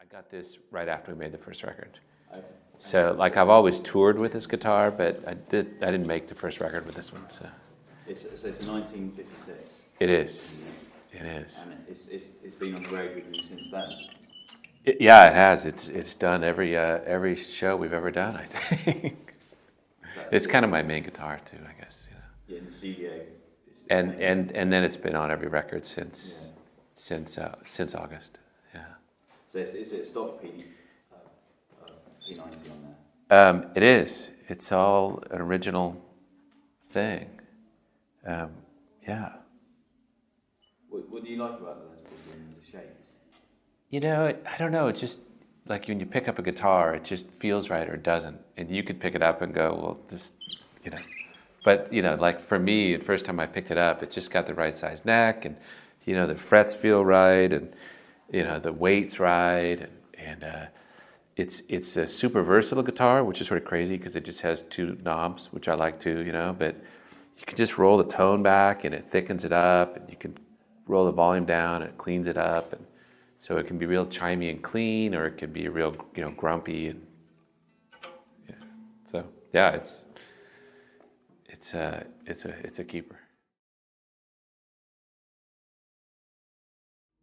I got this right after we made the first record. Okay. So like I've always toured with this guitar, but I didn't make the first record with this one. So It's 1956. it is. It is. And it's been on the road with you since then. Yeah, it has. It's done every show we've ever done, I think. Exactly. It's kind of my main guitar too, I guess. Yeah, in the studio. And then it's been on every record since August. Yeah. So is it stock P90 on there? It is. It's all an original thing. Yeah. What do you like about the Les Paul and the shapes? You know, I don't know. It's just like when you pick up a guitar, it just feels right or it doesn't. And you could pick it up and go, well, this, you know. But, you know, like for me, the first time I picked it up, it just got the right size neck and, you know, the frets feel right and, you know, the weight's right. And it's a super versatile guitar, which is sort of crazy because it just has two knobs, which I like too, you know. But you can just roll the tone back and it thickens it up. And you can roll the volume down and it cleans it up. And so it can be real chimey and clean, or it can be real, you know, grumpy. And yeah. So yeah, it's a keeper.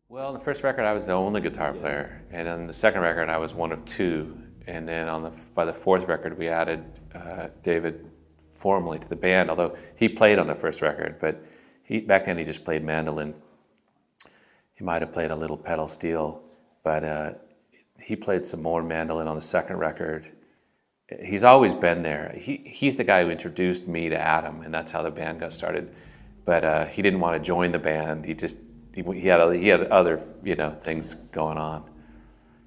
Well, on the first record, I was the only guitar player, and on the second record, I was one of two. And then by the fourth record, we added David formally to the band. Although he played on the first record, but back then he just played mandolin. He might have played a little pedal steel, but he played some more mandolin on the second record. He's always been there. He's the guy who introduced me to Adam, and that's how the band got started. But he didn't want to join the band. He had other, you know, things going on.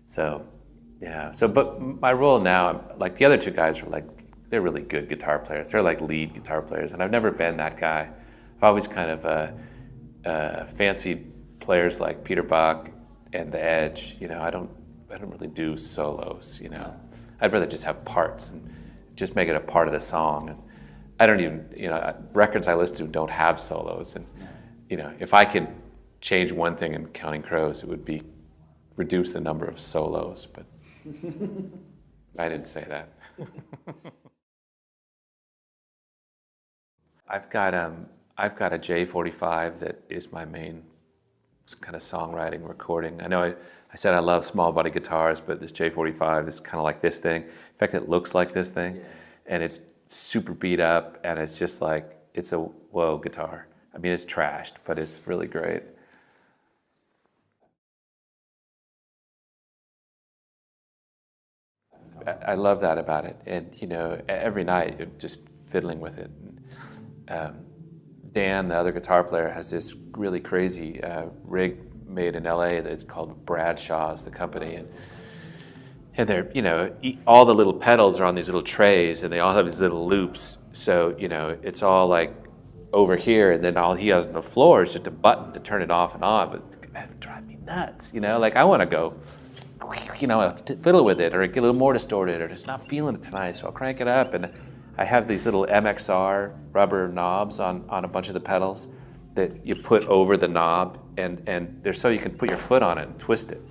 So yeah. So but my role now, like the other two guys are like, they're really good guitar players. They're like lead guitar players, and I've never been that guy. I've always kind of fancied players like Peter Buck and The Edge. You know, I don't really do solos. You know, I'd rather just have parts and just make it a part of the song. And I don't even, you know, records I listen to don't have solos. And you know, if I could change one thing in Counting Crows, it would be reduce the number of solos. But I didn't say that. I've got a J45 that is my main kind of songwriting recording. I know I said I love small body guitars, but this J45 is kind of like this thing. In fact, it looks like this thing, and it's super beat up, and it's just like, it's a whoa guitar. I mean, it's trashed, but it's really great. I love that about it, and you know, every night just fiddling with it. Dan, the other guitar player, has this really crazy rig made in LA that's called Bradshaw's, the company, and they're, you know, all the little pedals are on these little trays, and they all have these little loops. So you know, it's all like over here, and then all he has on the floor is just a button to turn it off and on. But it would drive me nuts, you know. Like I want to go, you know, fiddle with it, or get a little more distorted, or just not feeling it tonight, so I'll crank it up. And I have these little MXR rubber knobs on a bunch of the pedals that you put over the knob, and they're so you can put your foot on it and twist it,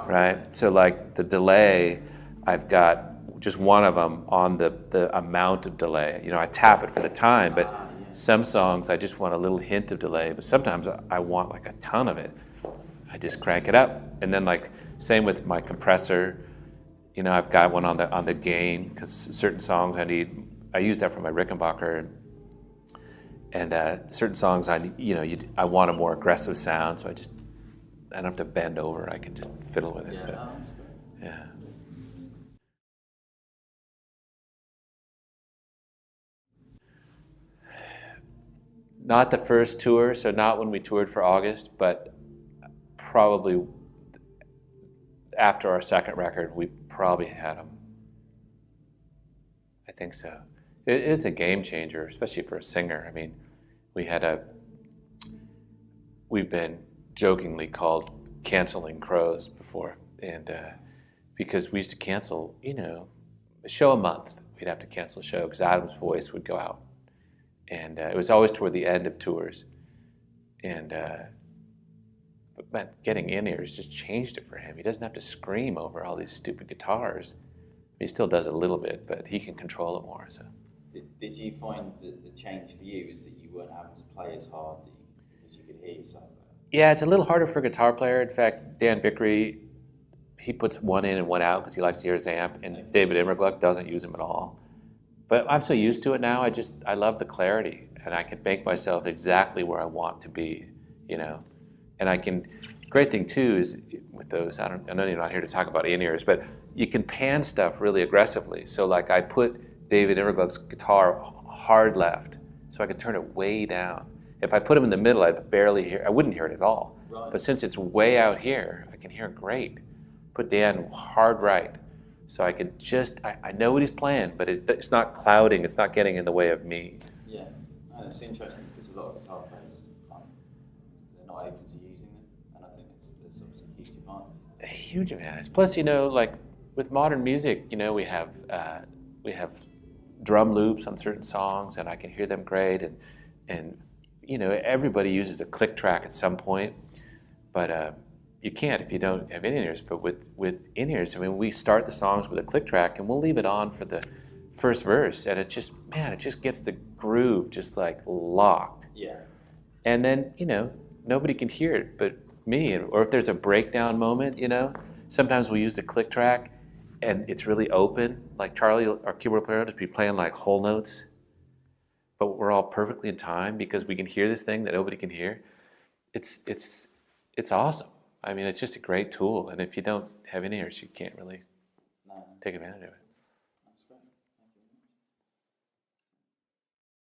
right? So like the delay, I've got just one of them on the amount of delay. You know, I tap it for the time, but some songs I just want a little hint of delay, but sometimes I want like a ton of it. I just crank it up, and then like same with my compressor. You know, I've got one on the gain, because certain songs I use that for my Rickenbacker, and certain songs I want a more aggressive sound, so I don't have to bend over. I can just fiddle with it. Yeah, So, that's good. yeah. Not the first tour, so not when we toured for August, but probably after our second record, we probably had them. I think so. It's a game changer, especially for a singer. I mean, we've been jokingly called canceling crows before, and because we used to cancel, you know, a show a month. We'd have to cancel a show because Adam's voice would go out, and it was always toward the end of tours, and But getting in-ears just changed it for him. He doesn't have to scream over all these stupid guitars. He still does it a little bit, but he can control it more. So. Did you find that the change for you is that you weren't having to play as hard because you could hear yourself better? Yeah, it's a little harder for a guitar player. In fact, Dan Vickery, he puts one in and one out because he likes to hear his amp, and David Immergluck doesn't use them at all. But I'm so used to it now, I love the clarity, and I can make myself exactly where I want to be, you know. And I can, great thing too is with those, I know you're not here to talk about in-ears, but you can pan stuff really aggressively. So like I put David Immergluck's guitar hard left, so I could turn it way down. If I put him in the middle, I wouldn't hear it at all. Right. But since it's way out here, I can hear it great. Put Dan hard right. So I could just, I know what he's playing, but it's not clouding, it's not getting in the way of me. Yeah, and it's interesting because a lot of guitar players, they're not open to using them, and I think it's obviously a huge advantage. A huge advantage. Plus, you know, like with modern music, you know, we have drum loops on certain songs, and I can hear them great, and you know, everybody uses a click track at some point, but you can't if you don't have in-ears. But with in-ears, I mean, we start the songs with a click track, and we'll leave it on for the first verse, and it just gets the groove just like locked. Yeah. And then, you know, nobody can hear it but me. Or if there's a breakdown moment, you know, sometimes we'll use the click track, and it's really open. Like Charlie, our keyboard player, will just be playing like whole notes, but we're all perfectly in time because we can hear this thing that nobody can hear. It's awesome. I mean, it's just a great tool, and if you don't have in-ears, you can't really take advantage of it.